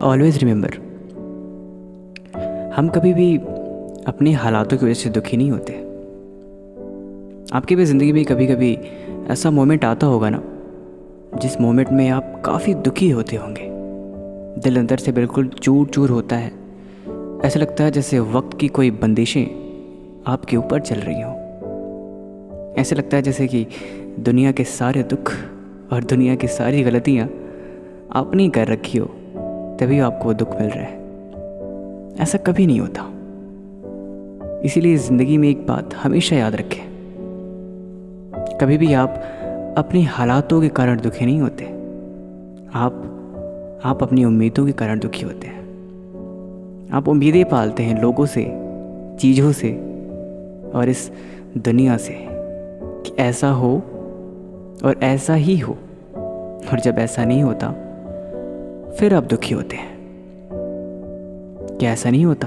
Always remember, हम कभी भी अपने हालातों की वजह से दुखी नहीं होते। आपकी भी ज़िंदगी में कभी कभी ऐसा मोमेंट आता होगा ना, जिस मोमेंट में आप काफ़ी दुखी होते होंगे। दिल अंदर से बिल्कुल चूर चूर होता है। ऐसा लगता है जैसे वक्त की कोई बंदिशें आपके ऊपर चल रही हों। ऐसा लगता है जैसे कि दुनिया के सारे दुख और दुनिया की सारी गलतियाँ आपने ही कर रखी हो, तभी आपको दुख मिल रहा है। ऐसा कभी नहीं होता। इसीलिए ज़िंदगी में एक बात हमेशा याद रखें, कभी भी आप अपने हालातों के कारण दुखी नहीं होते। आप अपनी उम्मीदों के कारण दुखी होते हैं। आप उम्मीदें पालते हैं लोगों से, चीज़ों से और इस दुनिया से कि ऐसा हो और ऐसा ही हो, और जब ऐसा नहीं होता फिर आप दुखी होते हैं। क्या ऐसा नहीं होता?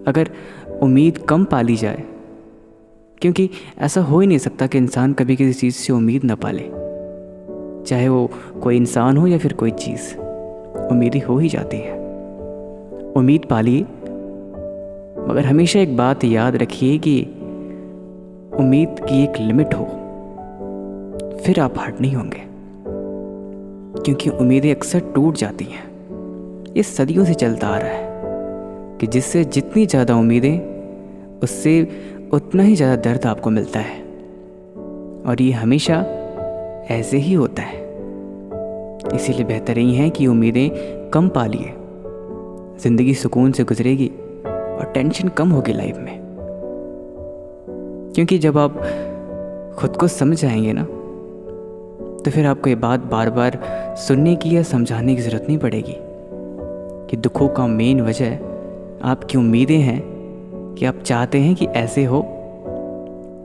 अगर उम्मीद कम पाली जाए, क्योंकि ऐसा हो ही नहीं सकता कि इंसान कभी किसी चीज़ से उम्मीद ना पाले, चाहे वो कोई इंसान हो या फिर कोई चीज़, उम्मीदें हो ही जाती हैं। उम्मीद पालिए, मगर हमेशा एक बात याद रखिए कि उम्मीद की एक लिमिट हो, फिर आप हर्ट नहीं होंगे। क्योंकि उम्मीदें अक्सर टूट जाती हैं। ये सदियों से चलता आ रहा है कि जिससे जितनी ज़्यादा उम्मीदें, उससे उतना ही ज़्यादा दर्द आपको मिलता है। और ये हमेशा ऐसे ही होता है। इसीलिए बेहतर यही है कि उम्मीदें कम पालिए। ज़िंदगी सुकून से गुजरेगी और टेंशन कम होगी लाइफ में। क्योंकि जब आप खुद को समझ आएंगे ना, तो फिर आपको ये बात बार बार सुनने की या समझाने की ज़रूरत नहीं पड़ेगी कि दुखों का मेन वजह आपकी उम्मीदें हैं, कि आप चाहते हैं कि ऐसे हो,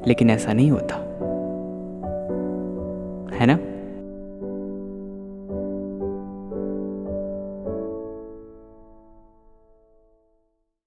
लेकिन ऐसा नहीं होता, है ना।